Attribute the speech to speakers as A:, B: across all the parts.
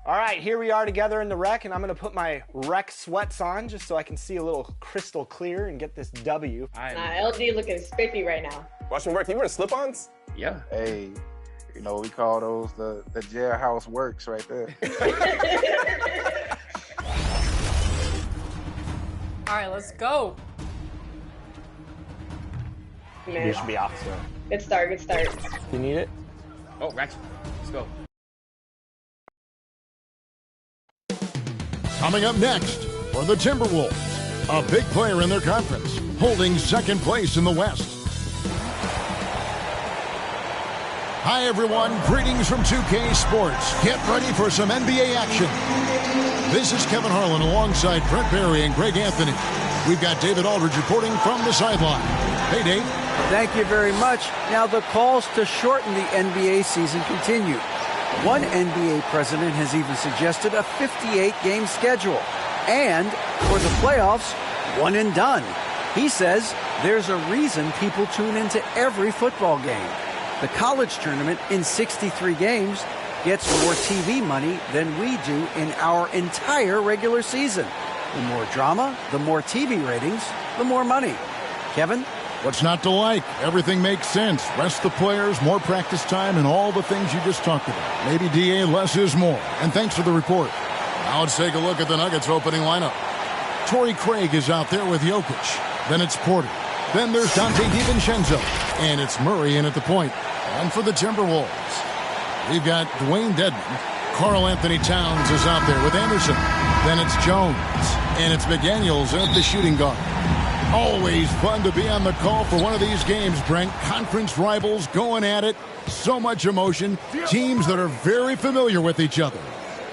A: All right, here we are together in the rec, and I'm going to put my rec sweats on just so I can see a little crystal clear and get this W.
B: LG looking spiffy right now.
C: Watching work, you wearing slip-ons?
D: Yeah.
E: Hey, you know, we call those the jailhouse works right there.
F: All right, let's go.
B: Man.
A: You should be off, so.
B: Good start, good start.
A: You need it?
D: Oh, Rex, let's go.
G: Coming up next for the Timberwolves, a big player in their conference, holding second place in the West. Hi, everyone. Greetings from 2K Sports. Get ready for some NBA action. This is Kevin Harlan alongside Brent Barry and Greg Anthony. We've got David Aldridge reporting from the sideline. Hey, Dave.
H: Thank you very much. Now, the calls to shorten the NBA season continue. One NBA president has even suggested a 58-game schedule. And for the playoffs, one and done. He says there's a reason people tune into every football game. The college tournament in 63 games gets more TV money than we do in our entire regular season. The more drama, the more TV ratings, the more money. Kevin?
G: What's not to like? Everything makes sense. Rest the players, more practice time, and all the things you just talked about. Maybe DA, less is more. And thanks for the report. Now let's take a look at the Nuggets opening lineup. Torrey Craig is out there with Jokic. Then it's Porter. Then there's Dante DiVincenzo. And it's Murray in at the point. And for the Timberwolves, we've got Dwayne Dedmon. Karl Anthony Towns is out there with Anderson. Then it's Jones. And it's McDaniels at the shooting guard. Always fun to be on the call for one of these games, Brent. Conference rivals going at it. So much emotion. Teams that are very familiar with each other.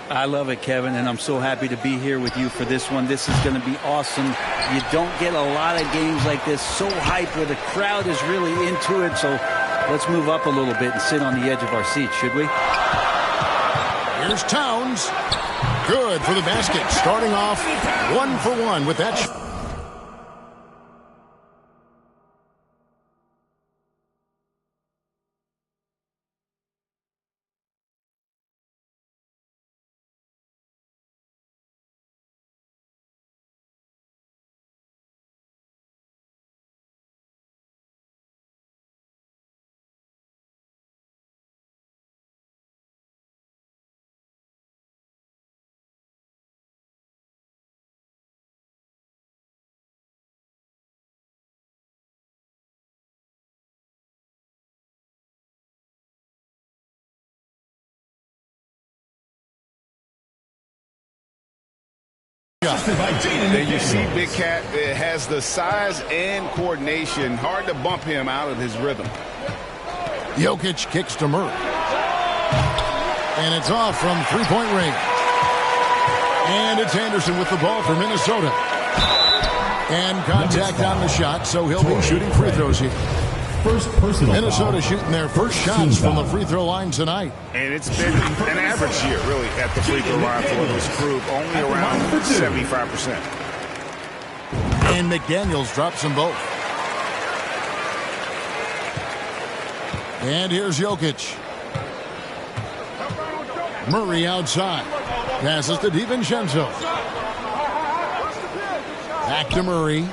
I: I love it, Kevin, and I'm so happy to be here with you for this one. This is going to be awesome. You don't get a lot of games like this so hyped where the crowd is really into it. So let's move up a little bit and sit on the edge of our seats, should we?
G: Here's Towns. Good for the basket. Starting off 1 for 1 with that shot.
J: Then you see Big Cat has the size and coordination. Hard to bump him out of his rhythm.
G: Jokic kicks to Murray. And it's off from three-point range. And it's Anderson with the ball for Minnesota. And contact on the shot, so he'll be shooting free throws here. Minnesota shooting their first shots from the free throw line tonight.
J: And it's been an average year, really, at the free throw line for this group, only around 75%.
G: And McDaniels drops them both. And here's Jokic. Murray outside. Passes to DiVincenzo. Back to Murray.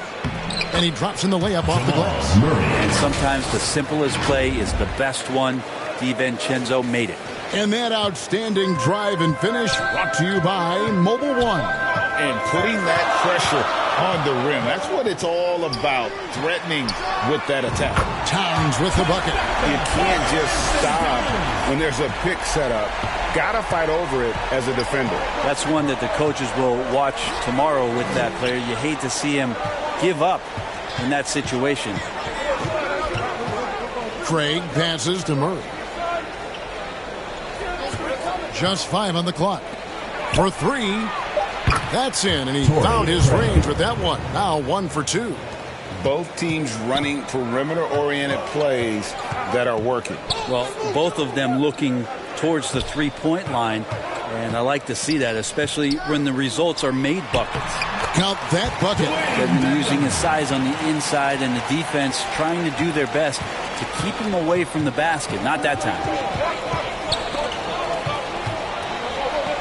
G: And he drops in the layup off the glass.
I: And sometimes the simplest play is the best one. DiVincenzo made it.
G: And that outstanding drive and finish brought to you by Mobile One.
J: And putting that pressure on the rim. That's what it's all about, threatening with that attack.
G: Towns with the bucket.
J: You can't just stop when there's a pick set up. Got to fight over it as a defender.
I: That's one that the coaches will watch tomorrow with that player. You hate to see him give up in that situation.
G: Craig passes to Murray. Just 5 on the clock. For 3. That's in, and he found his range with that one. Now 1 for 2.
J: Both teams running perimeter-oriented plays that are working.
I: Well, both of them looking towards the three-point line, and I like to see that, especially when the results are made buckets.
G: Count that bucket.
I: They're using his size on the inside and the defense trying to do their best to keep him away from the basket. Not that time.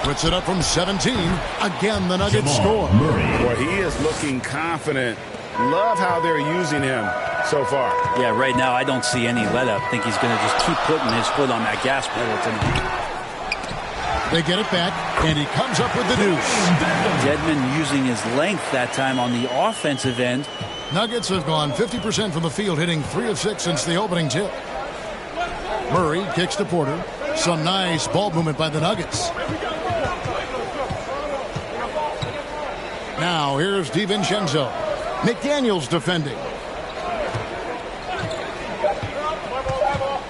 G: Puts it up from 17. Again, the Nuggets score.
J: Boy, he is looking confident. Love how they're using him so far.
I: Yeah, right now I don't see any let-up. I think he's going to just keep putting his foot on that gas pedal tonight.
G: They get it back, and he comes up with the deuce.
I: Dedmon using his length that time on the offensive end.
G: Nuggets have gone 50% from the field, hitting 3 of 6 since the opening tip. Murray kicks to Porter. Some nice ball movement by the Nuggets. Now here's DiVincenzo. McDaniels defending.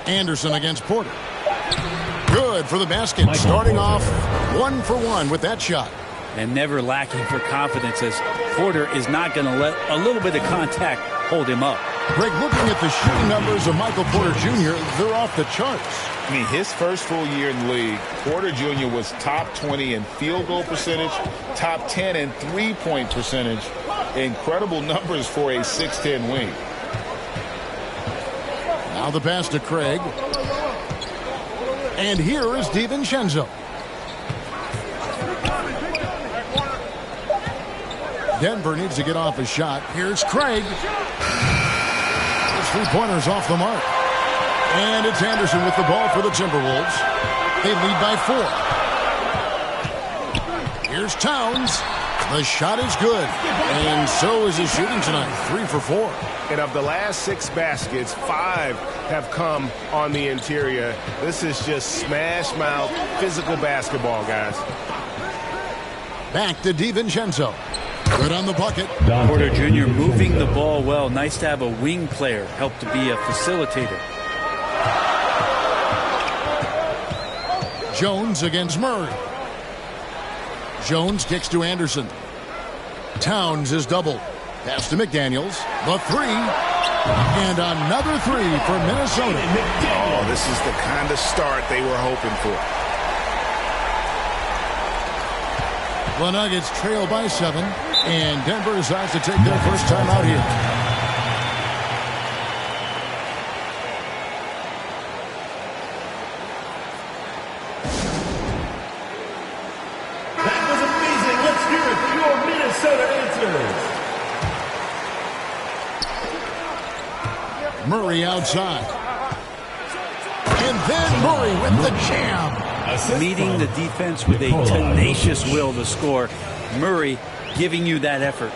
G: Anderson against Porter. Good for the basket. Starting off 1 for 1 with that shot.
I: And never lacking for confidence, as Porter is not going to let a little bit of contact hold him up.
G: Greg, looking at the shooting numbers of Michael Porter Jr., they're off the charts.
J: I mean, his first full year in the league, Porter Jr. was top 20 in field goal percentage, top 10 in three-point percentage. Incredible numbers for a 6'10 wing.
G: Now the pass to Craig. And here is DiVincenzo. Denver needs to get off a shot. Here's Craig. His three-pointers off the mark. And it's Anderson with the ball for the Timberwolves. They lead by 4. Here's Towns. The shot is good. And so is his shooting tonight. 3 for 4.
C: And of the last 6 baskets, 5 have come on the interior. This is just smash mouth physical basketball, guys.
G: Back to DiVincenzo. Good on the bucket.
I: Porter Jr. moving the ball well. Nice to have a wing player help to be a facilitator.
G: Jones against Murray. Jones kicks to Anderson. Towns is doubled. Pass to McDaniels. The 3. And another 3 for Minnesota.
J: Oh, this is the kind of start they were hoping for.
G: The Nuggets trail by 7. And Denver decides to take their first time out here.
K: That was amazing. Let's hear it for your Minnesota answers.
G: Murray outside. And then Murray with the jam.
I: Meeting the defense with a tenacious will to score. Murray giving you that effort.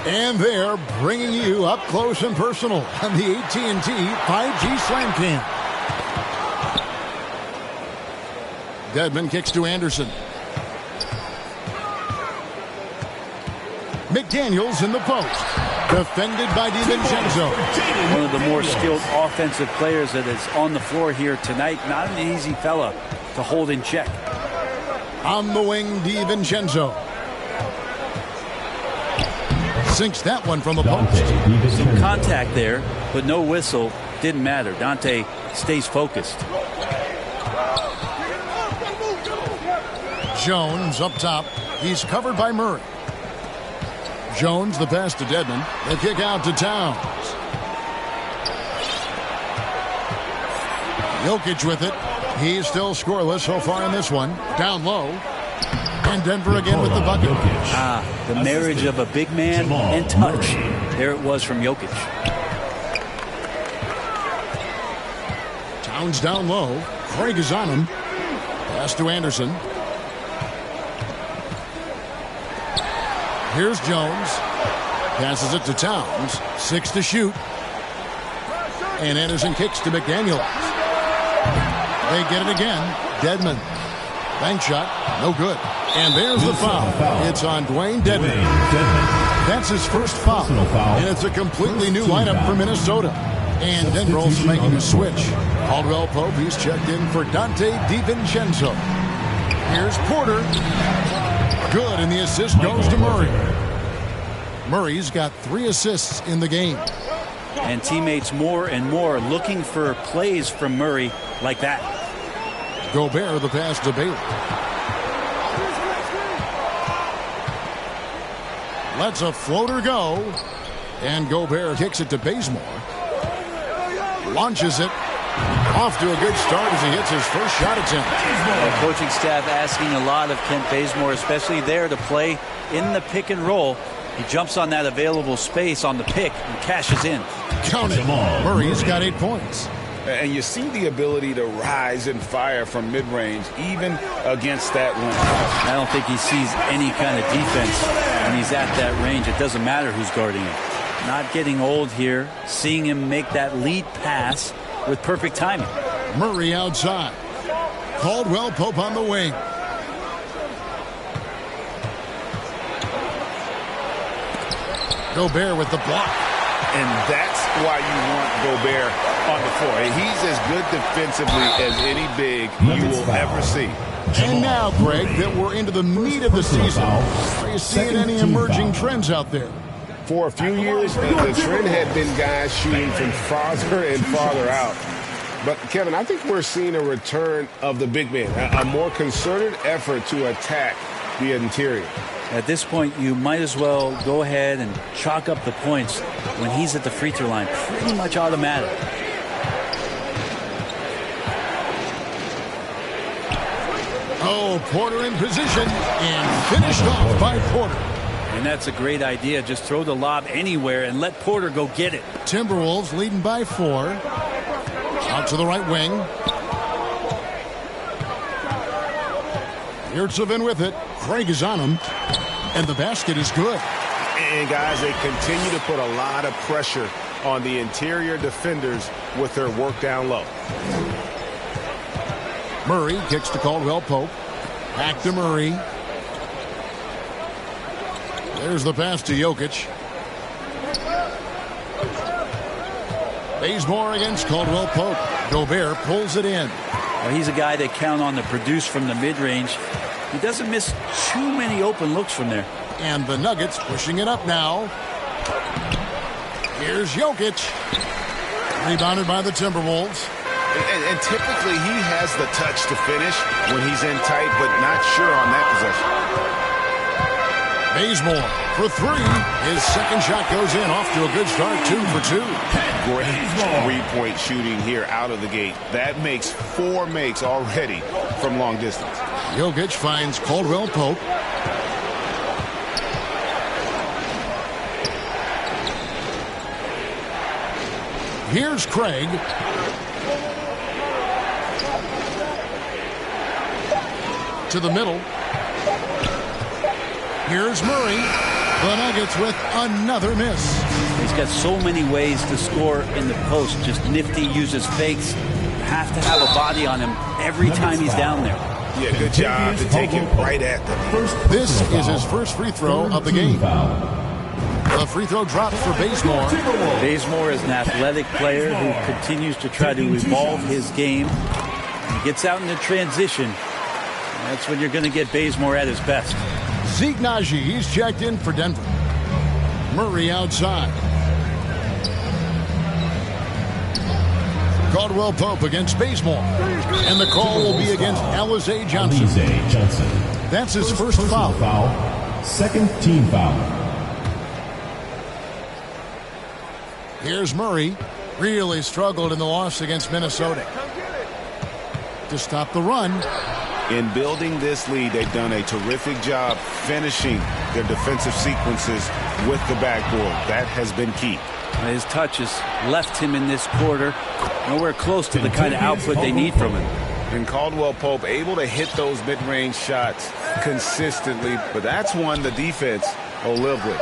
G: And they're bringing you up close and personal on the AT&T 5G Slam Cam. Dedmon kicks to Anderson. McDaniels in the post. Defended by DiVincenzo.
I: One of the more skilled offensive players that is on the floor here tonight. Not an easy fella to hold in check.
G: On the wing, DiVincenzo. Sinks that one from the post.
I: Some contact there, but no whistle. Didn't matter. Dante stays focused.
G: Jones up top. He's covered by Murray. Jones, the pass to Dedmon. The kick out to Towns. Jokic with it. He's still scoreless so far in this one. Down low. And Denver again with the bucket.
I: The marriage of a big man and touch. There it was from Jokic.
G: Towns down low. Craig is on him. Pass to Anderson. Here's Jones. Passes it to Towns. 6 to shoot. And Anderson kicks to McDaniels. They get it again. Dedmon. Bank shot. No good. And there's the foul. It's on Dwayne Dedmon. That's his first foul. And it's a completely new lineup for Minnesota. And Denver also making a switch. Caldwell Pope, he's checked in for Dante DiVincenzo. Here's Porter. Good, and the assist goes to Murray. Murray's got 3 assists in the game.
I: And teammates more and more looking for plays from Murray like that.
G: Gobert, the pass to Bailey. Lets a floater go. And Gobert kicks it to Bazemore. Launches it. Off to a good start as he hits his first shot attempt.
I: The coaching staff asking a lot of Kent Bazemore, especially there to play in the pick and roll. He jumps on that available space on the pick and cashes in.
G: Count it. Murray's got 8 points.
J: And you see the ability to rise and fire from mid-range, even against that length.
I: I don't think he sees any kind of defense when he's at that range. It doesn't matter who's guarding him. Not getting old here, seeing him make that lead pass with perfect timing.
G: Murray outside. Caldwell Pope on the wing. Gobert with the block.
J: And that's why you want Gobert on the floor. He's as good defensively as any big you will ever see.
G: And now, Greg, that we're into the meat of the season, are you seeing any emerging trends out there?
C: For a few years, the trend had been guys shooting from farther and farther out. But, Kevin, I think we're seeing a return of the big man, a more concerted effort to attack the interior.
I: At this point, you might as well go ahead and chalk up the points when he's at the free throw line. Pretty much automatic.
G: Oh, Porter in position and finished off by Porter.
I: And that's a great idea. Just throw the lob anywhere and let Porter go get it.
G: Timberwolves leading by 4. Out to the right wing. Yurtsevin with it. Craig is on him. And the basket is good.
C: And, guys, they continue to put a lot of pressure on the interior defenders with their work down low.
G: Murray kicks to Caldwell Pope. Back to Murray. There's the pass to Jokic. Bazemore against Caldwell Pope. Gobert pulls it in.
I: Well, he's a guy they count on to produce from the mid-range. He doesn't miss too many open looks from there.
G: And the Nuggets pushing it up now. Here's Jokic. Rebounded by the Timberwolves.
J: And typically he has the touch to finish when he's in tight, but not sure on that possession.
G: Bazemore for 3. His second shot goes in. Off to a good start. 2 for 2.
J: Great three-point shooting here out of the gate. That makes 4 makes already from long distance.
G: Jokic finds Caldwell Pope. Here's Craig. To the middle. Here's Murray. The Nuggets with another miss.
I: He's got so many ways to score in the post. Just nifty, uses fakes. Have to have a body on him every time he's down there.
J: Yeah, good job to take him right at them.
G: This is his first free throw of the game. The free throw dropped for Bazemore.
I: Bazemore is an athletic player who continues to try to evolve his game. He gets out into transition. That's when you're going to get Bazemore at his best.
G: Zeke Naji, he's checked in for Denver. Murray outside. Caldwell Pope against Bazemore. And the call will be against Alize Johnson. That's his first foul.
K: Second team foul.
G: Here's Murray. Really struggled in the loss against Minnesota. To stop the run.
J: In building this lead, they've done a terrific job finishing their defensive sequences with the backboard. That has been key.
I: His touches left him in this quarter nowhere close to the kind of output they need from him.
J: And Caldwell Pope able to hit those mid-range shots consistently, but that's one the defense will live with.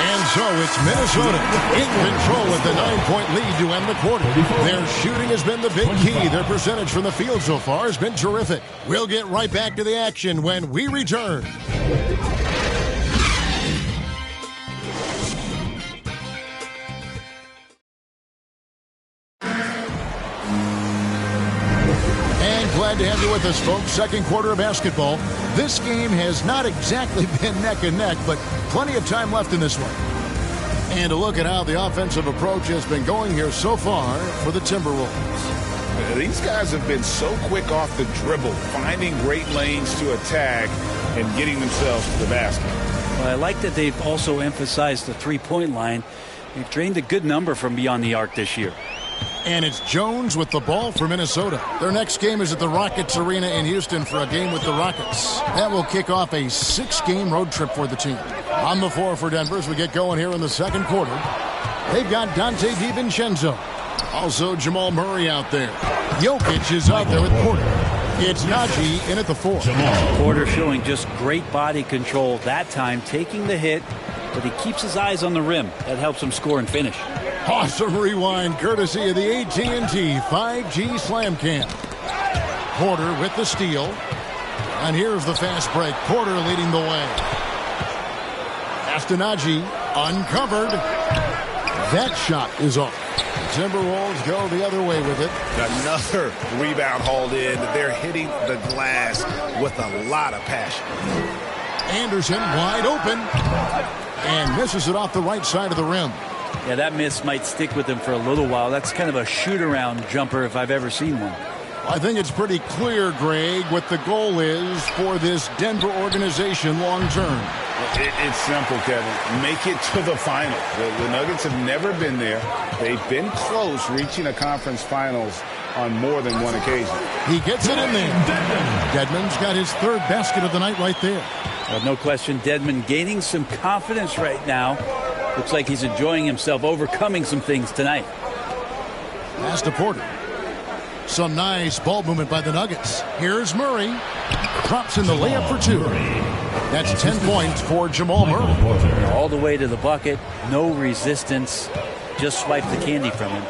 G: And so it's Minnesota in control with the 9-point lead to end the quarter. Their shooting has been the big key. Their percentage from the field so far has been terrific. We'll get right back to the action when we return. Glad to have you with us, folks. Second quarter of basketball. This game has not exactly been neck and neck, but plenty of time left in this one. And to look at how the offensive approach has been going here so far for the Timberwolves.
J: These guys have been so quick off the dribble, finding great lanes to attack and getting themselves to the basket.
I: Well, I like that they've also emphasized the three-point line. They've drained a good number from beyond the arc this year.
G: And it's Jones with the ball for Minnesota. Their next game is at the Rockets Arena in Houston for a game with the Rockets. That will kick off a 6-game road trip for the team. On the floor for Denver as we get going here in the second quarter. They've got Dante DiVincenzo. Also Jamal Murray out there. Jokic is out there with Porter. It's Najee in at the 4.
I: Porter showing just great body control that time, taking the hit, but he keeps his eyes on the rim. That helps him score and finish.
G: Awesome rewind courtesy of the AT&T 5G Slam Cam. Porter with the steal. And here's the fast break. Porter leading the way. Pass to Najee. Uncovered. That shot is off. The Timberwolves go the other way with it.
J: Another rebound hauled in. They're hitting the glass with a lot of passion.
G: Anderson wide open. And misses it off the right side of the rim.
I: Yeah, that miss might stick with him for a little while. That's kind of a shoot-around jumper if I've ever seen one.
G: I think it's pretty clear, Greg, what the goal is for this Denver organization long-term.
J: It's simple, Kevin. Make it to the final. The Nuggets have never been there. They've been close reaching a conference finals on more than one occasion.
G: He gets it in there. Dedmon's got his third basket of the night right there.
I: Well, no question, Dedmon gaining some confidence right now. Looks like he's enjoying himself, overcoming some things tonight.
G: Pass to Porter. Some nice ball movement by the Nuggets. Here's Murray. Drops in the layup for 2. That's 10 points for Jamal Murray.
I: All the way to the bucket. No resistance. Just swipe the candy from him.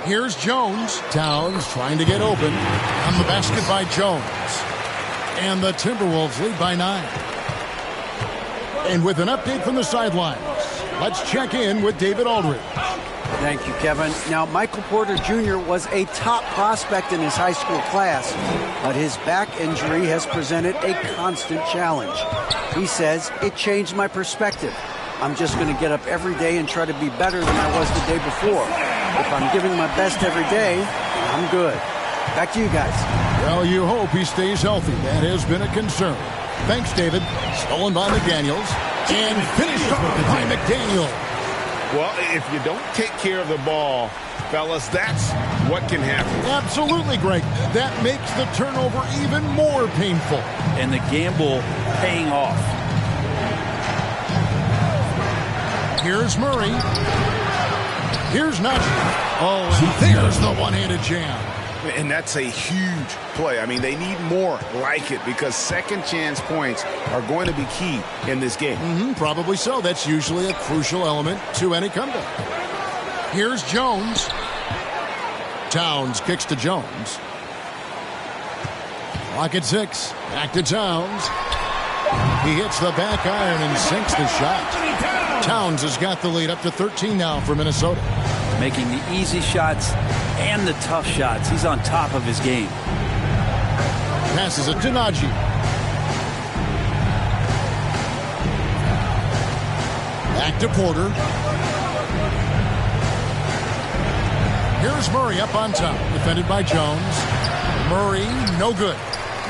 G: Here's Jones. Towns trying to get open. On the basket by Jones. And the Timberwolves lead by 9. And with an update from the sidelines, let's check in with David Aldridge.
H: Thank you, Kevin. Now, Michael Porter Jr. was a top prospect in his high school class, but his back injury has presented a constant challenge. He says, it changed my perspective. I'm just going to get up every day and try to be better than I was the day before. If I'm giving my best every day, I'm good. Back to you guys.
G: Well, you hope he stays healthy. That has been a concern. Thanks, David. Stolen by McDaniels. And finished off by McDaniel.
J: Well, if you don't take care of the ball, fellas, that's what can happen.
G: Absolutely, Greg. That makes the turnover even more painful.
I: And the gamble paying off.
G: Here's Murray. Here's Najee. Oh, and there's the one-handed jam.
J: And that's a huge play. I mean, they need more like it because second chance points are going to be key in this game.
G: Probably so. That's usually a crucial element to any comeback. Here's Jones. Towns kicks to Jones. Clock at 6. Back to Towns. He hits the back iron and sinks the shot. Towns has got the lead up to 13 now for Minnesota.
I: Making the easy shots and the tough shots. He's on top of his game.
G: Passes it to Najee. Back to Porter. Here's Murray up on top. Defended by Jones. Murray, no good.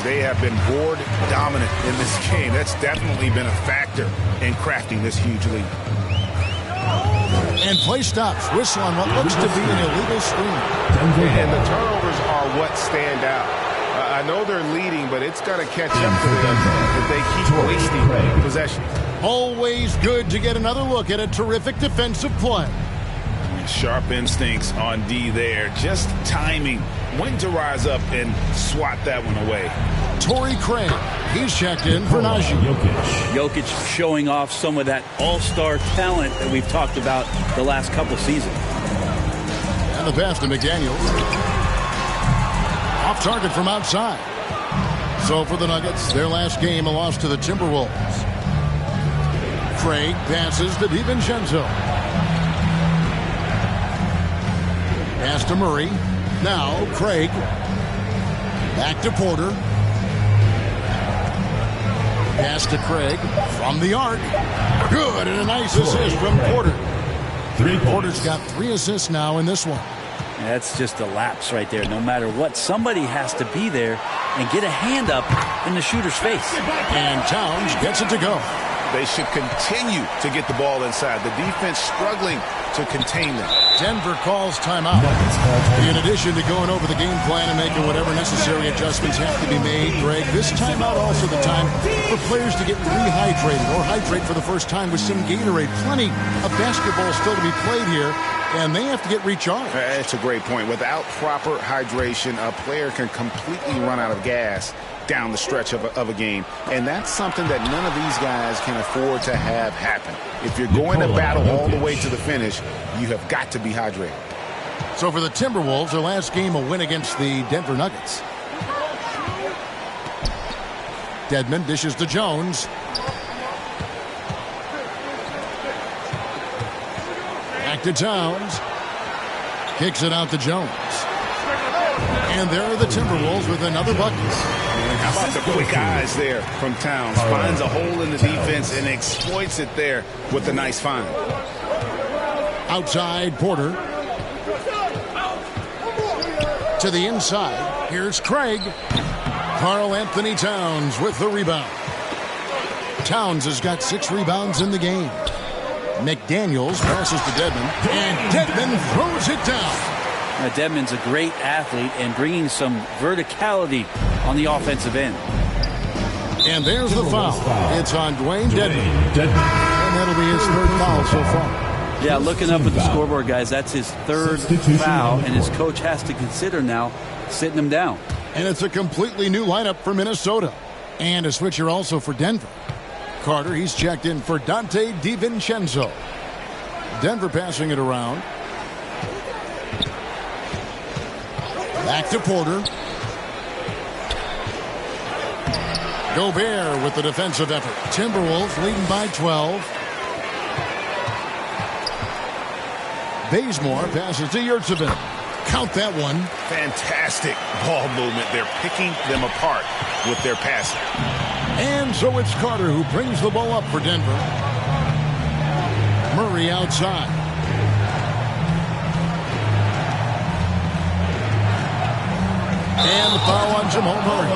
J: They have been board dominant in this game. That's definitely been a factor in crafting this huge lead.
G: And play stops. Whistle on what looks to be an illegal screen.
J: And the turnovers are what stand out. I know they're leading, but it's got to catch up to them if they keep wasting possessions.
G: Always good to get another look at a terrific defensive play.
J: Sharp instincts on D there. Just timing when to rise up and swat that one away.
G: Torrey Craig, he's checked in for Najee.
I: Jokic showing off some of that all-star talent that we've talked about the last couple seasons.
G: And the pass to McDaniels. Off target from outside. So for the Nuggets, their last game, a loss to the Timberwolves. Craig passes to DiVincenzo. Pass to Murray. Now Craig. Back to Porter. Pass to Craig from the arc. Good, and a nice assist from Porter. Porter's got 3 assists now in this one.
I: That's just a lapse right there. No matter what, somebody has to be there and get a hand up in the shooter's face.
G: And Towns gets it to go.
J: They should continue to get the ball inside. The defense struggling to contain them.
G: Denver calls timeout. In addition to going over the game plan and making whatever necessary adjustments have to be made, Greg, this timeout also the time for players to get rehydrated or hydrate for the first time with some Gatorade. Plenty of basketball still to be played here, and they have to get recharged.
J: That's a great point. Without proper hydration, a player can completely run out of gas down the stretch of a game. And that's something that none of these guys can afford to have happen. If you're going to battle all the way to the finish, you have got to be hydrated.
G: So for the Timberwolves, their last game a win against the Denver Nuggets. Dedmon dishes to Jones. Back to Towns. Kicks it out to Jones. And there are the Timberwolves with another bucket.
J: How about the quick eyes there from Towns? Finds a hole in the defense and exploits it there with a nice find.
G: Outside, Porter. To the inside. Here's Craig. Karl Anthony Towns with the rebound. Towns has got 6 rebounds in the game. McDaniels passes to Dedmon. And Dedmon throws it down.
I: Now, Dedmon's a great athlete and bringing some verticality on the offensive end.
G: And there's the foul. It's on Dwayne Dedmon. And that'll be his 3rd foul so far.
I: Yeah, looking up at the scoreboard, guys, that's his 3rd foul, and his coach has to consider now sitting him down.
G: And it's a completely new lineup for Minnesota. And a switcher also for Denver. Carter, he's checked in for Dante DiVincenzo. Denver passing it around. Back to Porter. Gobert with the defensive effort. Timberwolves leading by 12. Bazemore passes to Yurtsevin. Count that one.
J: Fantastic ball movement. They're picking them apart with their passing.
G: And so it's Carter who brings the ball up for Denver. Murray outside. And the foul on Jamal Murray.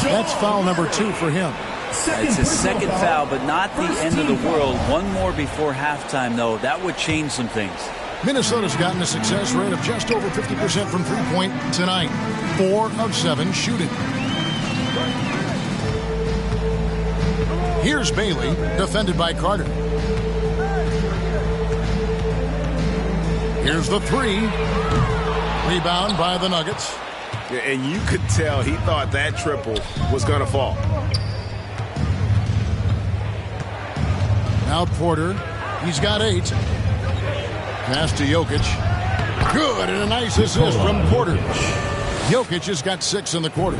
G: That's foul number 2 for him.
I: It's his 2nd foul, but not the end of the world. One more before halftime, though. That would change some things.
G: Minnesota's gotten a success rate of just over 50% from three-point tonight. 4 of 7 shooting. Here's Bailey, defended by Carter. Here's the 3. Rebound by the Nuggets.
J: And you could tell he thought that triple was going to fall.
G: Now Porter. He's got 8. Pass to Jokic. Good, and a nice assist from Porter. Jokic has got 6 in the quarter.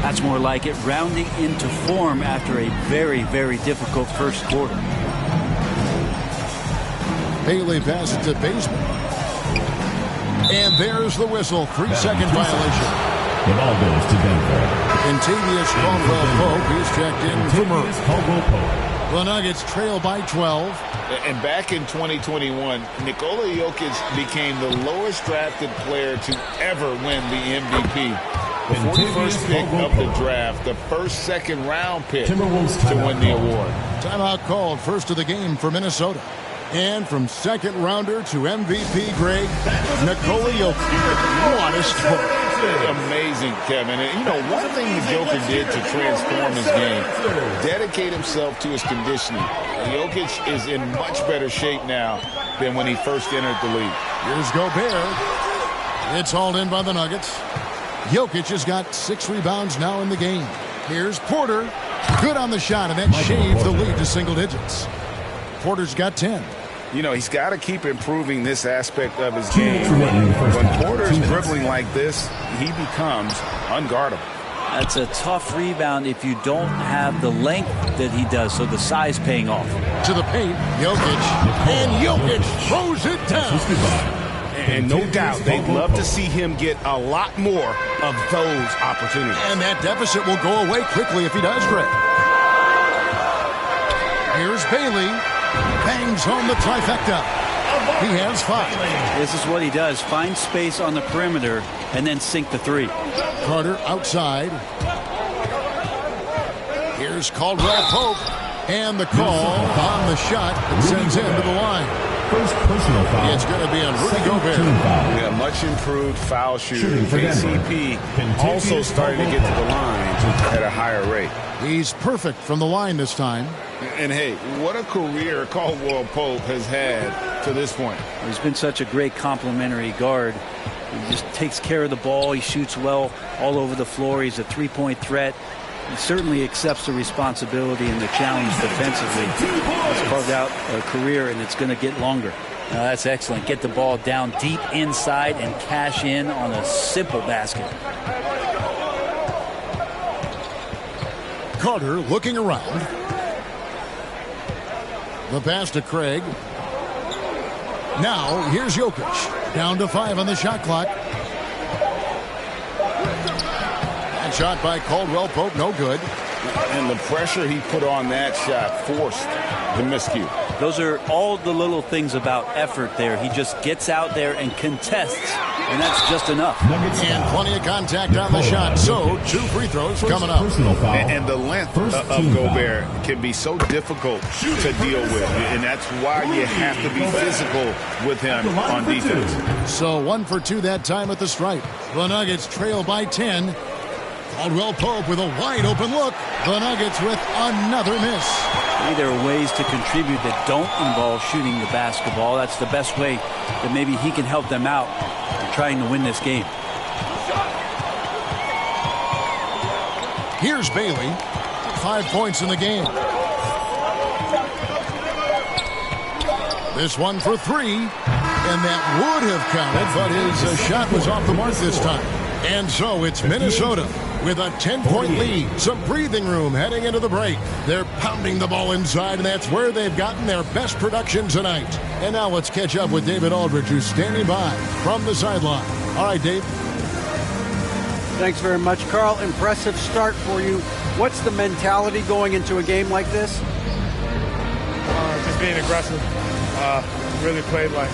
I: That's more like it, rounding into form after a very, very difficult first quarter.
G: Bailey passes to Bazemore. And there's the whistle. 3-second violation.
K: The ball goes to Denver.
G: Contavious Caldwell-Pope is checked in for Murray. The Nuggets trail by 12.
J: And back in 2021, Nikola Jokic became the lowest drafted player to ever win the MVP. The 41st pick of the draft, the first second-round pick to win the award.
G: Timeout called, first of the game for Minnesota. And from second-rounder to MVP, Greg, Nikola Jokic. What a story.
J: Amazing, Kevin. And, you know, one thing the Joker did to transform his game, dedicate himself to his conditioning. Jokic is in much better shape now than when he first entered the league.
G: Here's Gobert. It's hauled in by the Nuggets. Jokic has got 6 rebounds now in the game. Here's Porter. Good on the shot, and that shaved the lead to single digits. Porter's got 10.
J: You know, he's got to keep improving this aspect of his game. When Porter's dribbling like this, he becomes unguardable.
I: That's a tough rebound if you don't have the length that he does, so the size paying off.
G: To the paint, Jokic. And Jokic throws it down.
J: And no doubt, they'd love to see him get a lot more of those opportunities.
G: And that deficit will go away quickly if he does, Greg. Here's Bailey. Bangs home the trifecta. He has 5.
I: This is what he does. Find space on the perimeter and then sink the 3.
G: Carter outside. Here's Caldwell-Pope. And the call on the shot sends him to the line.
K: First personal foul.
G: It's going to be on Rudy Gobert.
C: Yeah, much improved foul shooting. KCP also starting to get to the line at a higher rate.
G: He's perfect from the line this time.
C: And hey, what a career Caldwell Pope has had to this point.
I: He's been such a great complementary guard. He just takes care of the ball. He shoots well all over the floor. He's a three-point threat. He certainly accepts the responsibility and the challenge defensively. He's carved out a career, and it's going to get longer. That's excellent. Get the ball down deep inside and cash in on a simple basket.
G: Carter looking around. The pass to Craig. Now, here's Jokic. Down to 5 on the shot clock. That shot by Caldwell Pope, no good.
C: And the pressure he put on that shot forced the miscue.
I: Those are all the little things about effort there. He just gets out there and contests, and that's just enough.
G: And plenty of contact on the shot. So, 2 free throws coming up.
C: And the length of Gobert can be so difficult to deal with. And that's why you have to be physical with him on defense.
G: So 1 for 2 that time at the stripe. The Nuggets trail by 10. Caldwell Pope with a wide open look. The Nuggets with another miss.
I: There are ways to contribute that don't involve shooting the basketball. That's the best way that maybe he can help them out in trying to win this game.
G: Here's Bailey. 5 points in the game. This one for 3. And that would have counted, but his shot was off the mark this time. And so it's Minnesota with a 10-point lead. Some breathing room heading into the break. They're pounding the ball inside, and that's where they've gotten their best production tonight. And now let's catch up with David Aldridge, who's standing by from the sideline. All right, Dave.
H: Thanks very much, Carl. Impressive start for you. What's the mentality going into a game like this?
L: Just being aggressive. Really played well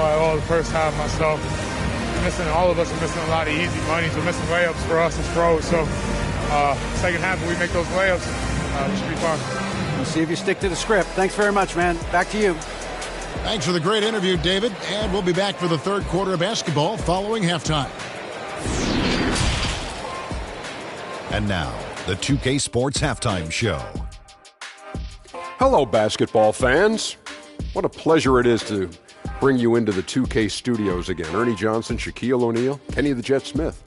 L: at all the first half myself. All of us are missing a lot of easy money. We're missing layups for us as pros. So second half, when we make those layups, we should be fine.
H: We'll see if you stick to the script. Thanks very much, man. Back to you.
G: Thanks for the great interview, David. And we'll be back for the third quarter of basketball following halftime.
M: And now, the 2K Sports Halftime Show.
N: Hello, basketball fans. What a pleasure it is to bring you into the 2K studios again. Ernie Johnson, Shaquille O'Neal, Kenny the Jet Smith.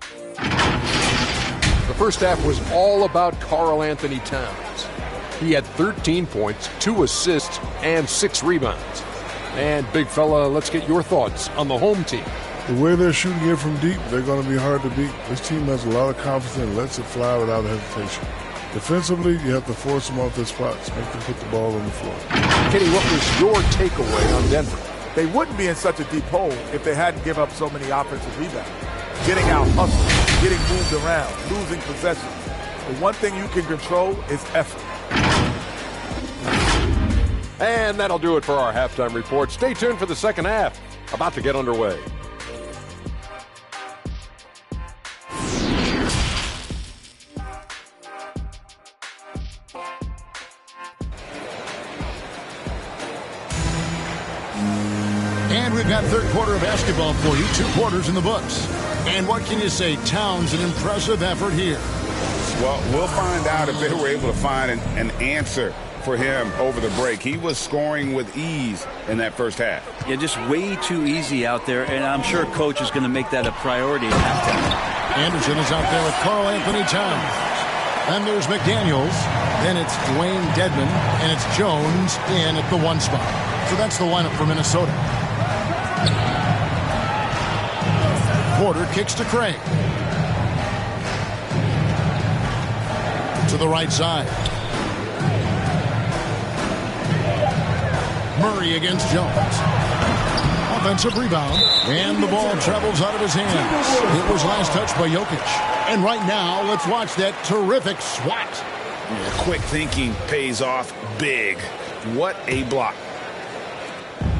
N: The first half was all about Karl Anthony Towns. He had 13 points, 2 assists, and 6 rebounds. And big fella, let's get your thoughts on the home team.
O: The way they're shooting it from deep, they're going to be hard to beat. This team has a lot of confidence and lets it fly without hesitation. Defensively, you have to force them off their spots, make them put the ball on the floor.
N: Kenny, what was your takeaway on Denver?
P: They wouldn't be in such a deep hole if they hadn't given up so many offensive rebounds. Getting out hustled, getting moved around, losing possessions. The one thing you can control is effort.
N: And that'll do it for our halftime report. Stay tuned for the second half. About to get underway.
G: And we've got third quarter of basketball for you. 2 quarters in the books. And what can you say? Towns, an impressive effort here.
C: Well, we'll find out if they were able to find an answer for him over the break. He was scoring with ease in that first half.
I: Yeah, just way too easy out there, and I'm sure Coach is going to make that a priority at halftime.
G: Anderson is out there with Karl Anthony Towns. And there's McDaniels. Then it's Dwayne Dedman. And it's Jones in at the 1 spot. So that's the lineup for Minnesota. Porter kicks to Craig. To the right side. Murray against Jones. Offensive rebound. And the ball travels out of his hands. It was last touched by Jokic. And right now, let's watch that terrific swat.
C: Yeah, quick thinking pays off big. What a block.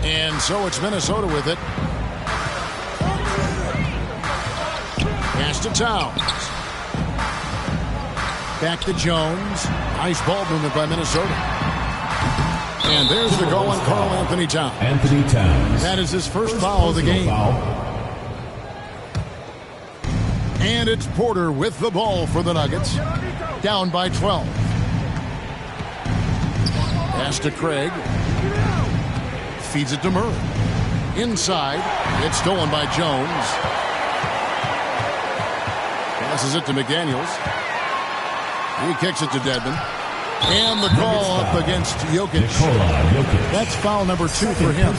G: And so it's Minnesota with it. Pass to Towns. Back to Jones. Nice ball movement by Minnesota. And there's the goal on Karl Anthony Towns.
K: Anthony Towns.
G: That is his first foul of the game. And it's Porter with the ball for the Nuggets. Down by 12. Pass to Craig. Feeds it to Murray. Inside. It's stolen by Jones. Passes it to McDaniels. He kicks it to Dedmon. And the call up against Jokic. That's foul number 2 for him.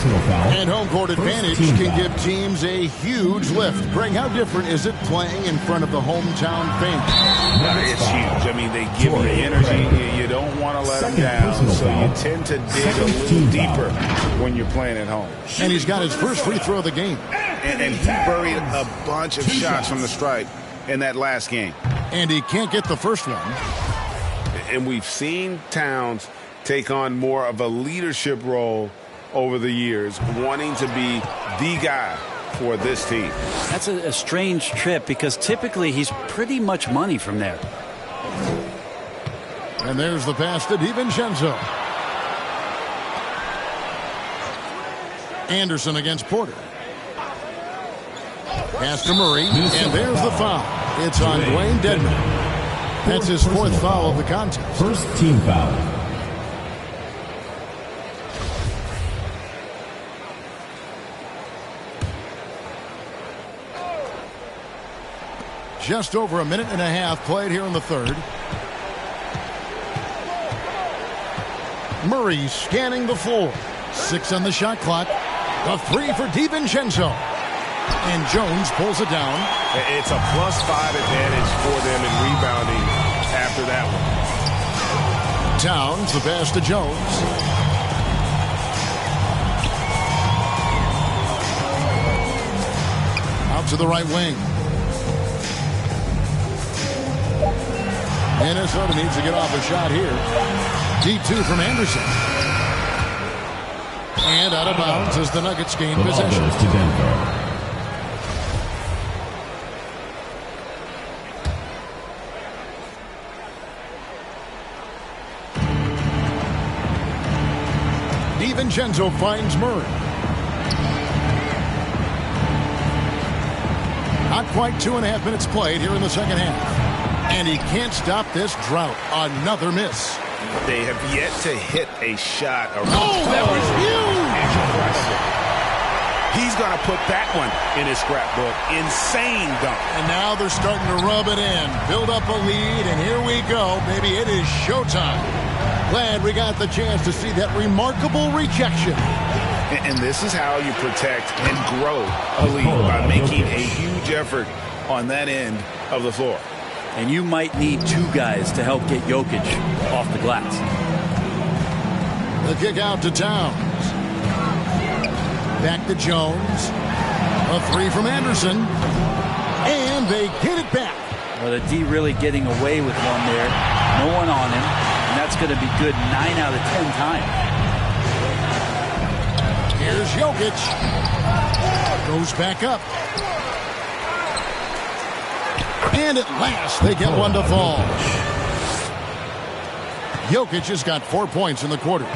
G: And home court advantage can give teams a huge lift. Greg, how different is it playing in front of the hometown fans?
C: It's huge. I mean, they give you energy. You don't want to let them down, so you tend to dig a little deeper when you're playing at home.
G: And he's got his first free throw of the game.
C: And he buried a bunch of shots from the stripe in that last game.
G: And he can't get the first one.
C: And we've seen Towns take on more of a leadership role over the years, wanting to be the guy for this team.
I: That's a strange trip because typically he's pretty much money from there.
G: And there's the pass to DiVincenzo. Anderson against Porter. Pass to Murray, and there's the foul. It's on Dwayne Dedmon. That's his fourth foul of the contest.
K: First team foul.
G: Just over a minute and a half played here in the third. Murray scanning the floor. 6 on the shot clock. A 3 for DiVincenzo. And Jones pulls it down.
C: It's a +5 advantage for them in rebounding after that one.
G: Towns, the pass to Jones. Out to the right wing. Minnesota needs to get off a shot here. D2 from Anderson. And out of bounds as the Nuggets gain possession.
K: To Denver.
G: DiVincenzo finds Murray. Not quite 2.5 minutes played here in the second half. And he can't stop this drought. Another miss.
C: They have yet to hit a shot.
G: That was huge!
C: He's going to put that one in his scrapbook. Insane dunk.
G: And now they're starting to rub it in. Build up a lead, and here we go. Baby, it is showtime. Glad we got the chance to see that remarkable rejection.
C: And this is how you protect and grow a lead, by making a huge effort on that end of the floor.
I: And you might need 2 guys to help get Jokic off the glass.
G: The kick out to Towns. Back to Jones. A 3 from Anderson. And they get it back.
I: Well, the D really getting away with one there. No one on him. And that's going to be good 9 out of 10 times.
G: Here's Jokic. Goes back up. And at last, they get one to fall. Jokic has got 4 points in the quarter.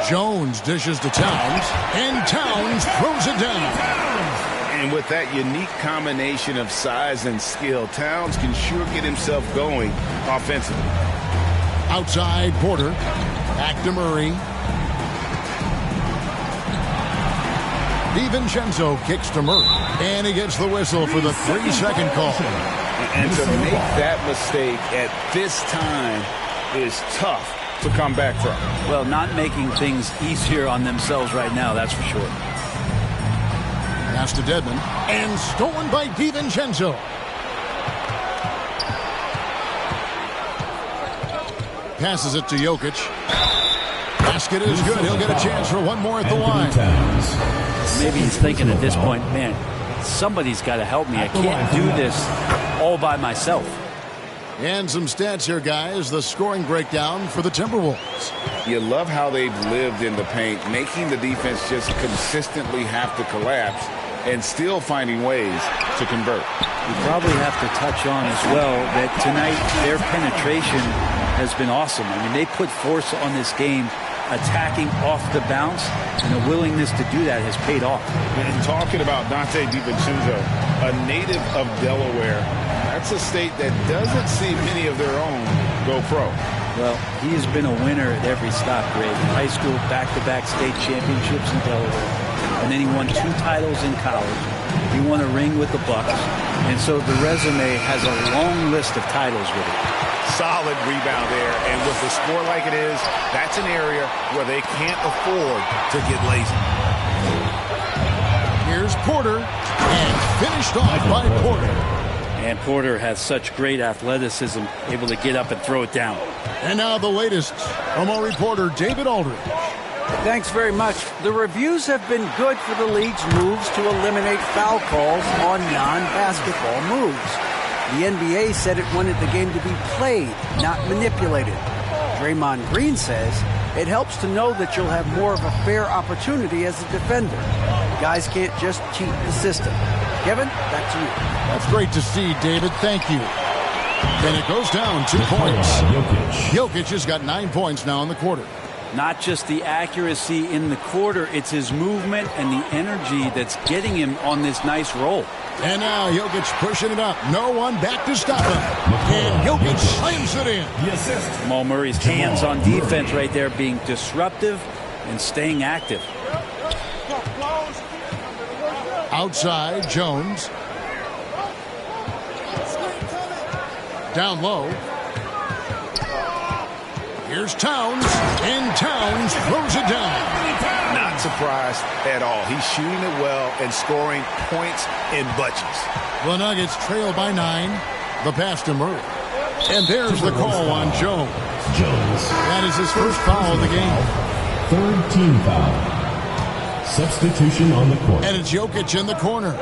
G: Jones dishes to Towns, and Towns throws it down.
C: And with that unique combination of size and skill, Towns can sure get himself going offensively.
G: Outside, Porter. Back to Murray. DiVincenzo kicks to Murray. And he gets the whistle for the 3-second call.
C: And to make that mistake at this time is tough to come back from.
I: Well, not making things easier on themselves right now, that's for sure.
G: Pass to Dedmon. And stolen by DiVincenzo. Passes it to Jokic. Basket is good. He'll get a chance for one more at the line.
I: Maybe he's thinking at this point, man, somebody's got to help me. I can't do this all by myself.
G: And some stats here, guys. The scoring breakdown for the Timberwolves.
C: You love how they've lived in the paint, making the defense just consistently have to collapse. and still finding ways to convert.
I: You probably have to touch on as well that tonight their penetration has been awesome. I mean, they put force on this game, attacking off the bounce, and the willingness to do that has paid off.
C: And talking about Dante DiVincenzo, a native of Delaware, that's a state that doesn't see many of their own go pro.
I: Well, he has been a winner at every stop grade. In high school, back-to-back state championships in Delaware. And then he won 2 titles in college. He won a ring with the Bucks. And so the resume has a long list of titles with it.
C: Solid rebound there. And with the score like it is, that's an area where they can't afford to get lazy.
G: Here's Porter, and finished off by Porter.
I: And Porter has such great athleticism, able to get up and throw it down.
G: And now the latest from our reporter, David Aldridge.
H: Thanks very much. The reviews have been good for the league's moves to eliminate foul calls on non-basketball moves. The NBA said it wanted the game to be played, not manipulated. Draymond Green says it helps to know that you'll have more of a fair opportunity as a defender. Guys can't just cheat the system. Kevin, back to you.
G: That's great to see, David. Thank you. And it goes down 2 points. Jokic has got 9 points now in the quarter.
I: Not just the accuracy in the quarter, it's his movement and the energy that's getting him on this nice roll.
G: And now Jokic pushing it up. No one back to stop him. And Jokic slams it in.
I: Jamal Murray's hands on defense right there, being disruptive and staying active.
G: Outside, Jones. Down low. Here's Towns, and Towns throws it down.
C: Not surprised at all. He's shooting it well and scoring points in bunches.
G: The Nuggets trail by 9. The pass to Murray. And there's the call on Jones. That is his first foul of the game.
K: 3rd team foul. Substitution on the court.
G: And it's Jokic in the corner.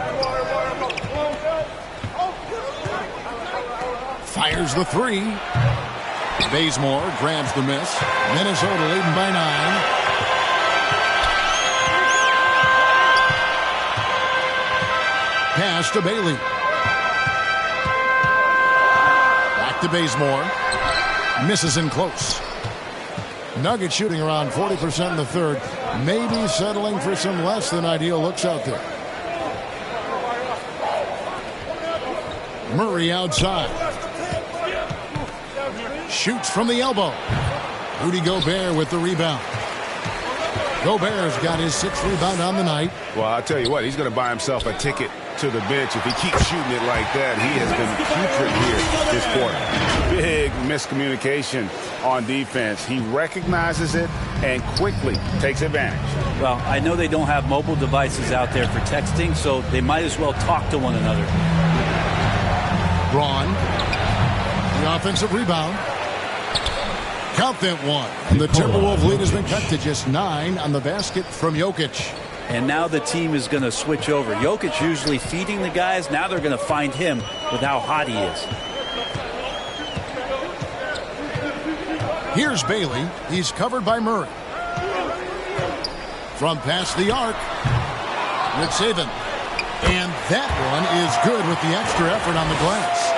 G: Fires the 3. Bazemore grabs the miss. Minnesota leading by 9. Pass to Bailey. Back to Bazemore. Misses in close. Nuggets shooting around 40% in the third. Maybe settling for some less than ideal looks out there. Murray outside. Shoots from the elbow. Rudy Gobert with the rebound. Gobert's got his 6th rebound on the night.
C: Well, I'll tell you what, he's going to buy himself a ticket to the bench. If he keeps shooting it like that, he has been putrid here this quarter. Big miscommunication on defense. He recognizes it and quickly takes advantage.
I: Well, I know they don't have mobile devices out there for texting, so they might as well talk to one another.
G: Braun, the offensive rebound. Count that one. And the Timberwolves lead has been cut to just 9 on the basket from Jokic.
I: And now the team is going to switch over. Jokic usually feeding the guys. Now they're going to find him with how hot he is.
G: Here's Bailey. He's covered by Murray. From past the arc, Rich Saban. And that one is good with the extra effort on the glass.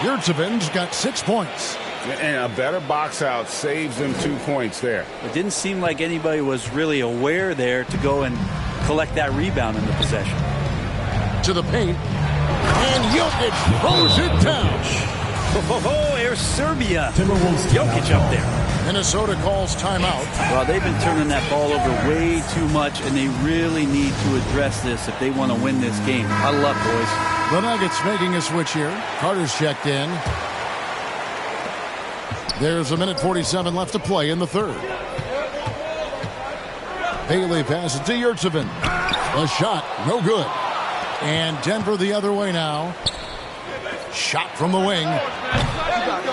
G: Yurtseven's got 6 points.
C: And a better box out saves them 2 points there.
I: It didn't seem like anybody was really aware there to go and collect that rebound in the possession.
G: To the paint. And Jokic throws it down.
I: Oh, there's Serbia. Jokic up there.
G: Minnesota calls timeout.
I: Well, they've been turning that ball over way too much, and they really need to address this if they want to win this game. Huddle up, boys.
G: The Nuggets making a switch here. Carter's checked in. There's 1:47 left to play in the third. Bailey passes to Yurtseven. A shot, no good. And Denver the other way now. Shot from the wing.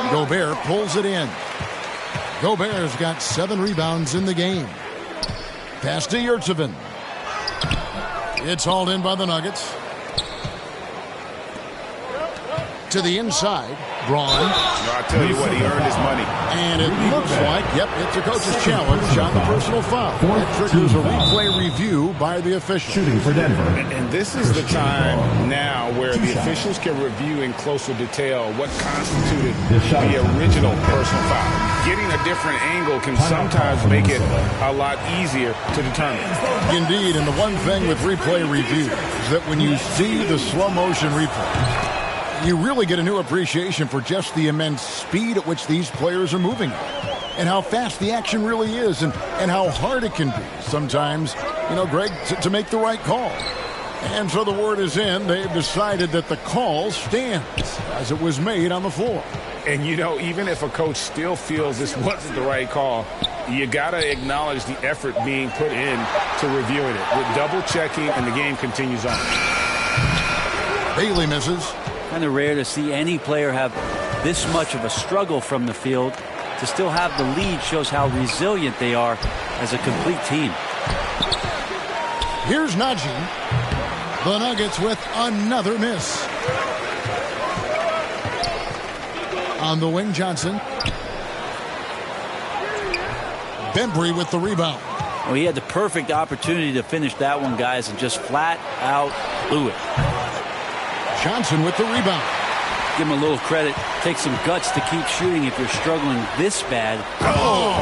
G: Gobert pulls it in. Gobert's got 7 rebounds in the game. Pass to Yurtseven. It's hauled in by the Nuggets. To the inside. Braun.
C: I'll tell you what, he earned his money.
G: And it looks like, it's a coach's challenge on the personal foul. That triggers a replay review by the official.
K: Shooting for Denver.
C: And this is the time now where the officials can review in closer detail what constituted the original personal foul. Getting a different angle can sometimes make it a lot easier to determine.
G: Indeed, and the one thing with replay review is that when you see the slow motion replay, you really get a new appreciation for just the immense speed at which these players are moving and how fast the action really is and how hard it can be sometimes, Greg, to make the right call. And so the word is in. They've decided that the call stands as it was made on the floor.
C: And, even if a coach still feels this wasn't the right call, you got to acknowledge the effort being put in to reviewing it. With double-checking, and the game continues on.
G: Bailey misses.
I: Kind of rare to see any player have this much of a struggle from the field. To still have the lead shows how resilient they are as a complete team.
G: Here's Najee. The Nuggets with another miss. On the wing, Johnson. Bembry with the rebound.
I: Well, he had the perfect opportunity to finish that one, guys, and just flat out blew it.
G: Johnson with the rebound.
I: Give him a little credit. Take some guts to keep shooting if you're struggling this bad.
C: Oh!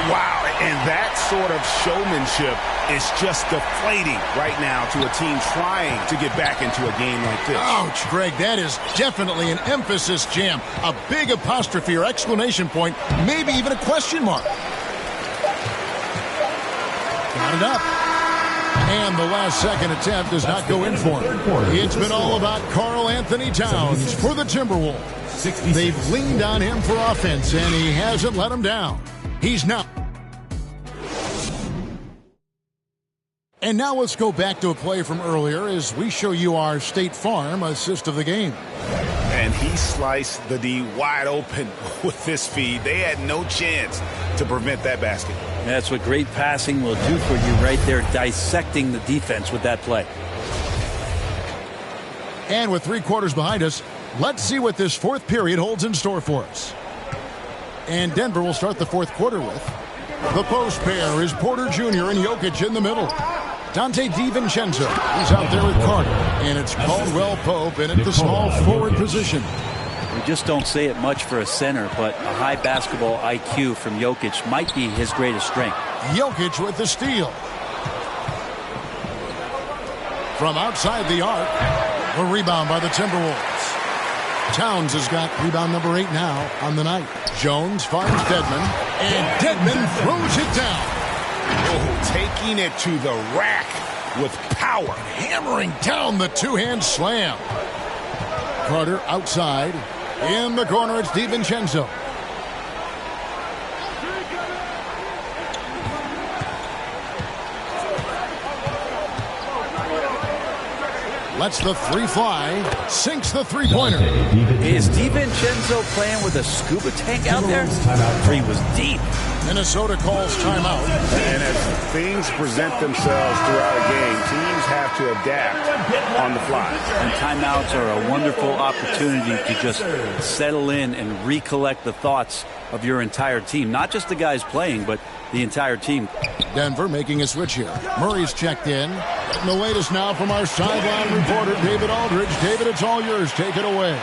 C: Wow, and that sort of showmanship is just deflating right now to a team trying to get back into a game like this.
G: Ouch, Greg, that is definitely an emphasis jam. A big apostrophe or exclamation point, maybe even a question mark. Got it up. And the last second attempt does not go in for him. It's been all about Karl Anthony Towns for the Timberwolves. They've leaned on him for offense, and he hasn't let them down. He's now. And now let's go back to a play from earlier as we show you our State Farm assist of the game.
C: And he sliced the D wide open with this feed. They had no chance to prevent that basket.
I: That's what great passing will do for you right there, dissecting the defense with that play.
G: And with 3 quarters behind us, let's see what this fourth period holds in store for us. And Denver will start the fourth quarter with the post pair is Porter Jr. and Jokic in the middle. Dante DiVincenzo, he's out there with Carter. And it's Caldwell Pope in at the small forward position.
I: We just don't say it much for a center, but a high basketball IQ from Jokic might be his greatest strength.
G: Jokic with the steal. From outside the arc, a rebound by the Timberwolves. Towns has got rebound number 8 now on the night. Jones finds Dedmon, and Dedmon throws it down.
C: Oh, taking it to the rack with power.
G: Hammering down the two-hand slam. Carter outside. In the corner, it's DiVincenzo. Lets the three fly. Sinks the three-pointer.
I: Is DiVincenzo playing with a scuba tank out there? Three was deep.
G: Minnesota calls timeout.
C: And as things present themselves throughout a game, teams have to adapt on the fly.
I: And timeouts are a wonderful opportunity to just settle in and recollect the thoughts of your entire team. Not just the guys playing, but the entire team.
G: Denver making a switch here. Murray's checked in. Getting the latest now from our sideline reporter, David Aldridge. David, it's all yours. Take it away.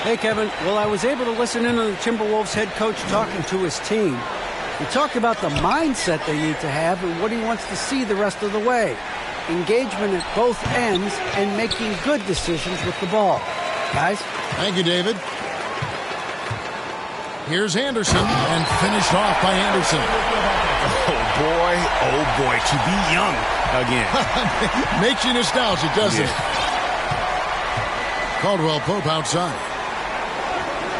H: Hey, Kevin. Well, I was able to listen in on the Timberwolves head coach talking to his team. He talked about the mindset they need to have and what he wants to see the rest of the way. Engagement at both ends and making good decisions with the ball. Guys?
G: Thank you, David. Here's Anderson, and finished off by Anderson.
C: Oh boy, to be young again.
G: Makes you nostalgic, doesn't it? Caldwell Pope outside.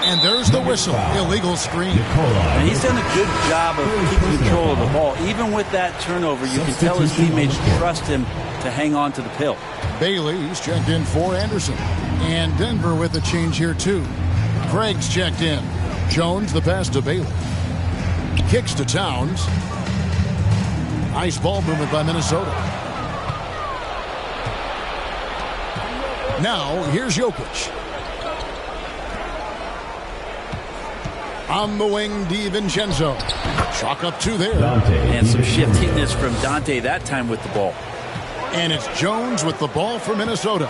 G: And there's the whistle. Illegal screen.
I: And he's done a good job of keeping control of the ball. Even with that turnover, you can tell his teammates trust him to hang on to the pill.
G: Bailey's checked in for Anderson. And Denver with a change here, too. Craig's checked in. Jones, the pass to Bailey. Kicks to Towns. Nice ball movement by Minnesota. Now, here's Jokic. On the wing, DiVincenzo. Chalk up 2 there.
I: And some shiftiness from Dante that time with the ball.
G: And it's Jones with the ball for Minnesota.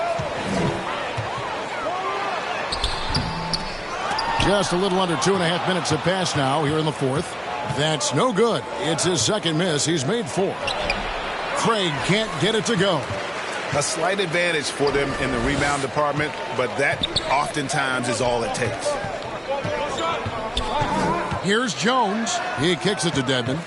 G: Just a little under 2.5 minutes have passed now here in the fourth. That's no good. It's his second miss. He's made 4. Craig can't get it to go.
J: A slight advantage for them in the rebound department, but that oftentimes is all it takes.
G: Here's Jones. He kicks it to Dedmon.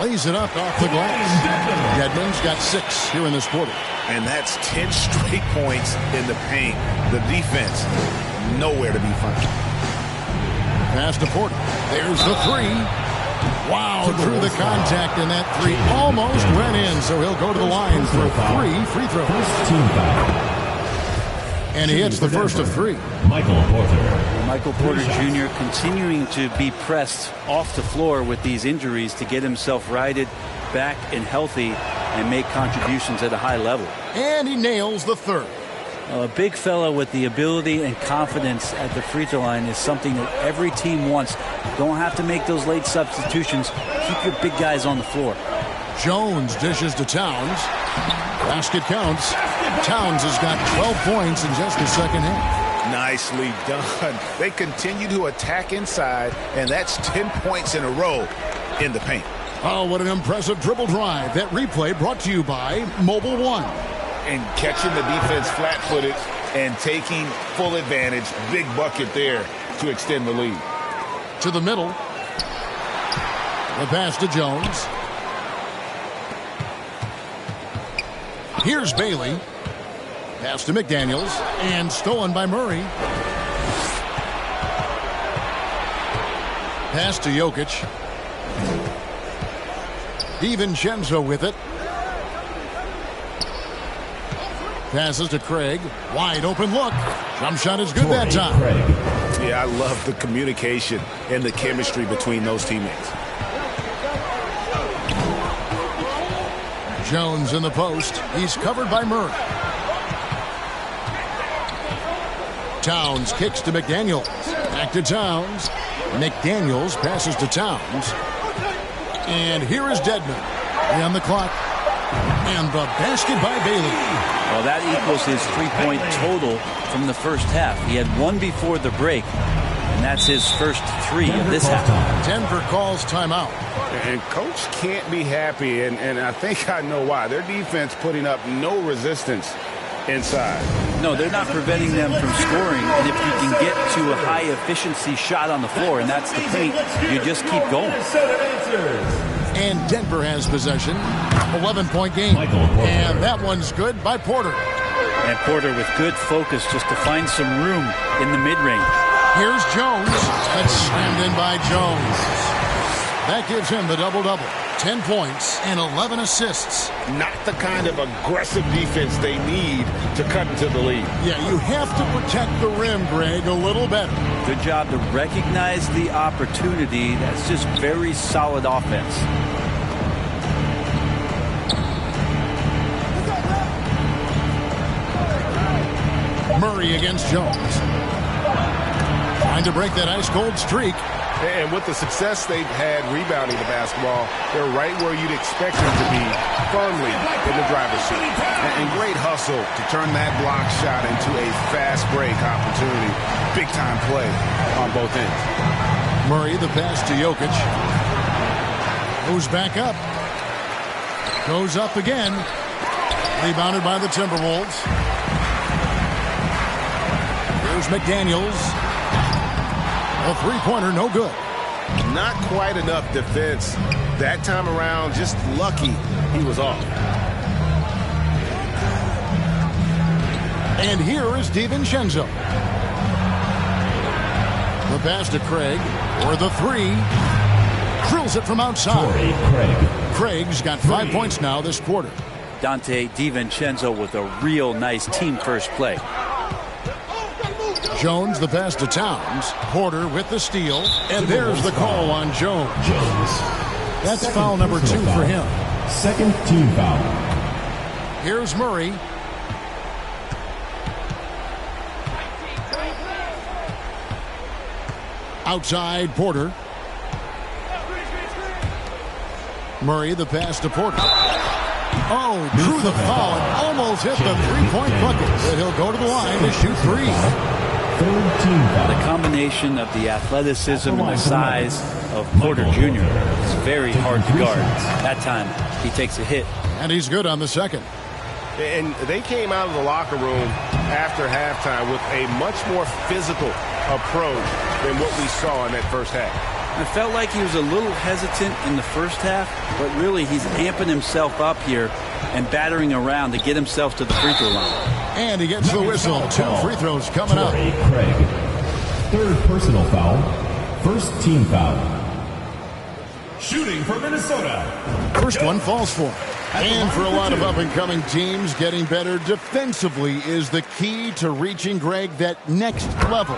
G: Lays it up off the glass. Dedmon's got 6 here in this quarter.
J: And that's 10 straight points in the paint. The defense, nowhere to be found.
G: Pass to Porter. There's the 3. Wow, through the contact, and that 3 almost went in, so he'll go to the line for 3 free throws. And he hits the first of 3.
K: Michael
I: Porter Jr. continuing to be pressed off the floor with these injuries to get himself righted, back and healthy, and make contributions at a high level.
G: And he nails the 3rd.
I: A big fella with the ability and confidence at the free throw line is something that every team wants. Don't have to make those late substitutions. Keep your big guys on the floor.
G: Jones dishes to Towns. Basket counts. Towns has got 12 points in just the second half.
J: Nicely done. They continue to attack inside, and that's 10 points in a row in the paint.
G: Oh, what an impressive dribble drive. That replay brought to you by Mobile One.
J: And catching the defense flat-footed and taking full advantage. Big bucket there to extend the lead.
G: To the middle. The pass to Jones. Here's Bailey. Pass to McDaniels. And stolen by Murray. Pass to Jokic. DiVincenzo with it. Passes to Craig. Wide open look. Jump shot is good that time.
J: Yeah, I love the communication and the chemistry between those teammates.
G: Jones in the post. He's covered by Murray. Towns kicks to McDaniels. Back to Towns. McDaniels passes to Towns. And here is Dedmon. On the clock. And the basket by Bailey.
I: Well, that equals his 3-point total from the first half. He had 1 before the break, and that's his first 3 of this half.
G: Denver calls timeout.
J: And Coach can't be happy, and I think I know why. Their defense putting up no resistance inside.
I: No, they're not preventing them from scoring, and if you can get to a high-efficiency shot on the floor, and that's the paint, you just keep going.
G: And Denver has possession. 11-point game. And that one's good by Porter.
I: And Porter with good focus just to find some room in the mid-range.
G: Here's Jones. That's slammed in by Jones. That gives him the double-double. 10 points and 11 assists.
J: Not the kind of aggressive defense they need to cut into the lead.
G: Yeah, you have to protect the rim, Greg, a little better.
I: Good job to recognize the opportunity. That's just very solid offense.
G: Murray against Jones. Trying to break that ice-cold streak.
J: And with the success they've had rebounding the basketball, they're right where you'd expect them to be, firmly in the driver's seat. And great hustle to turn that block shot into a fast break opportunity. Big-time play on both ends.
G: Murray, the pass to Jokic. Goes back up. Goes up again. Rebounded by the Timberwolves. Here's McDaniels. A three-pointer, no good.
J: Not quite enough defense. That time around, just lucky he was off.
G: And here is DiVincenzo. The pass to Craig for the 3. Drills it from outside. Craig's got 5 points now this quarter.
I: Dante DiVincenzo with a real nice team first play.
G: Jones, the pass to Towns. Porter with the steal. And there's the call on Jones. That's foul number 2 for him.
K: Second team foul.
G: Here's Murray. Outside Porter. Murray the pass to Porter. Oh, drew the foul and almost hit the three-point bucket. But he'll go to the line to shoot three.
I: The combination of the athleticism and the size of Porter Jr. is very hard to guard. That time, he takes a hit.
G: And he's good on the second.
C: And they came out of the locker room after halftime with a much more physical approach than what we saw in that first half.
I: I felt like he was a little hesitant in the first half, but really he's amping himself up here and battering around to get himself to the free throw line.
G: And he gets the whistle. 2 free throws coming up.
K: Craig. Third personal foul. First team foul. Shooting for Minnesota.
G: First one falls for him. And for a lot of up-and-coming teams, getting better defensively is the key to reaching, Greg, that next level.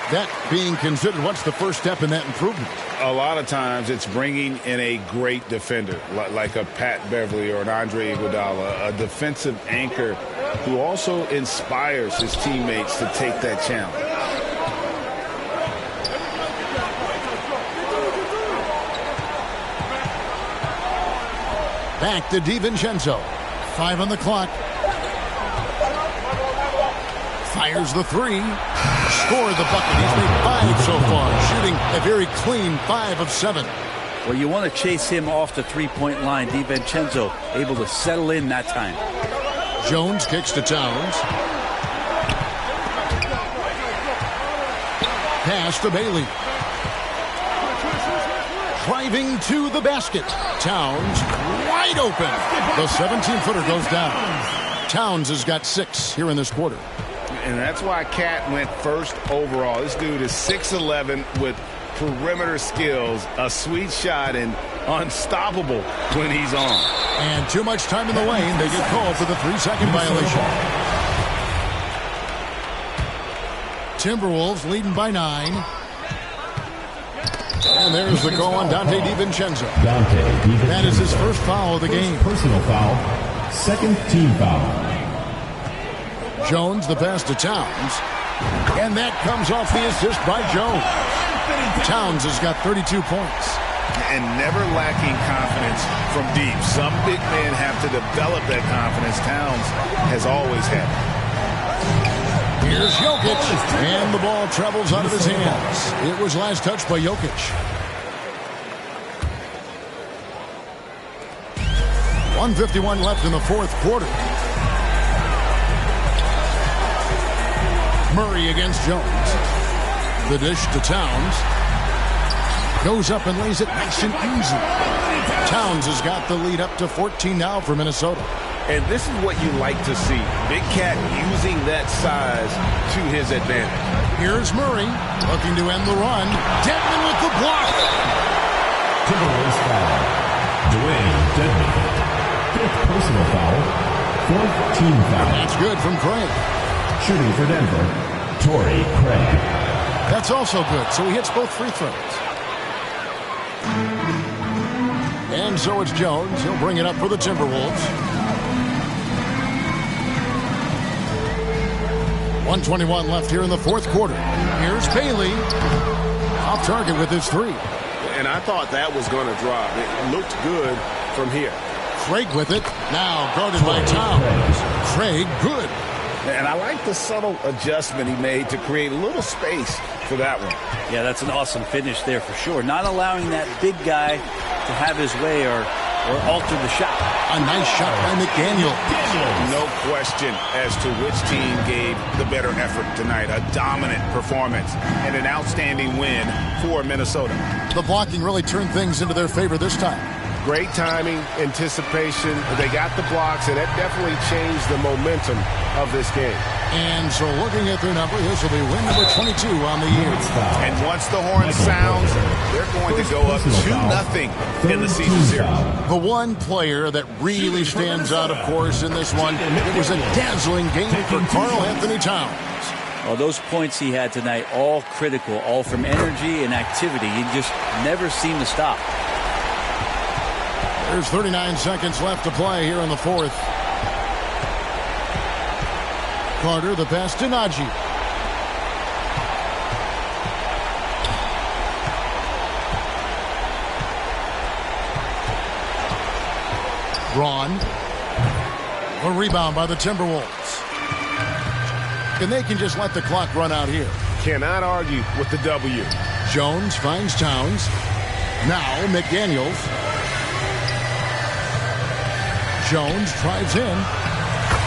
G: That being considered, what's the first step in that improvement?
C: A lot of times it's bringing in a great defender like a Pat Beverly or an Andre Iguodala, a defensive anchor who also inspires his teammates to take that challenge.
G: Back to DiVincenzo. 5 on the clock. Fires the three. Scored the bucket. He's made 5 so far. Shooting a very clean 5 of 7.
I: Well, you want to chase him off the three-point line. DiVincenzo able to settle in that time.
G: Jones kicks to Towns. Pass to Bailey. Driving to the basket. Towns wide open. The 17-footer goes down. Towns has got 6 here in this quarter.
C: And that's why Cat went first overall. This dude is 6'11" with perimeter skills, a sweet shot, and unstoppable when he's on.
G: And too much time in the lane. They get called for the 3-second violation. Timberwolves leading by 9. And there's the call on Dante DiVincenzo. That is his first foul of the game.
K: Personal foul. Second team foul.
G: Jones the pass to Towns. And that comes off the assist by Jones. Towns has got 32 points.
C: And never lacking confidence from deep. Some big men have to develop that confidence. Towns has always had it.
G: Here's Jokic. And the ball travels out of his hands. It was last touched by Jokic. .151 left in the fourth quarter. Murray against Jones. The dish to Towns. Goes up and lays it nice and easy. Towns has got the lead up to 14 now for Minnesota.
C: And this is what you like to see. Big Cat using that size to his advantage.
G: Here's Murray looking to end the run. Dedmon with the block.
K: Timberwolves foul. Dwayne Dedmon. 5th personal foul. 4th team foul.
G: That's good from Craig.
K: Shooting for Denver, Torrey Craig.
G: That's also good, so he hits both free throws. And so it's Jones. He'll bring it up for the Timberwolves. 1:21 left here in the fourth quarter. Here's Bailey. Off target with his 3.
C: And I thought that was going to drop. It looked good from here.
G: Craig with it. Now guarded by Towns. Craig good.
C: And I like the subtle adjustment he made to create a little space for that one.
I: Yeah, that's an awesome finish there for sure. Not allowing that big guy to have his way or alter the shot.
G: A nice shot by McDaniel.
C: No question as to which team gave the better effort tonight. A dominant performance and an outstanding win for Minnesota.
G: The blocking really turned things into their favor this time.
C: Great timing, anticipation. They got the blocks, and that definitely changed the momentum of this game.
G: And so looking at their number, this will be win number 22 on the year.
C: And once the horn sounds, they're going to go up 2-0 in the season series.
G: The one player that really stands out, of course, in this one, it was a dazzling game for Karl Anthony Towns.
I: Well, those points he had tonight, all critical, all from energy and activity. He just never seemed to stop.
G: There's 39 seconds left to play here in the fourth. Carter, the pass to Najee. Braun. A rebound by the Timberwolves. And they can just let the clock run out here.
C: Cannot argue with the W.
G: Jones finds Towns. Now McDaniels. Jones drives in.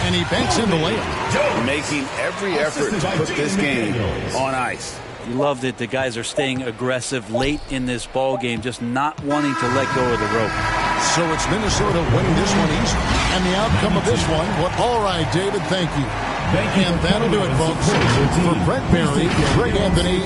G: And he banks in the layup.
J: Making every effort to put this game on ice.
I: You loved it. The guys are staying aggressive late in this ball game, just not wanting to let go of the rope.
G: So it's Minnesota winning this one easy. And the outcome of this one, well, all right, David, thank you. And that'll do it, folks. For Brett Barry, Greg Anthony,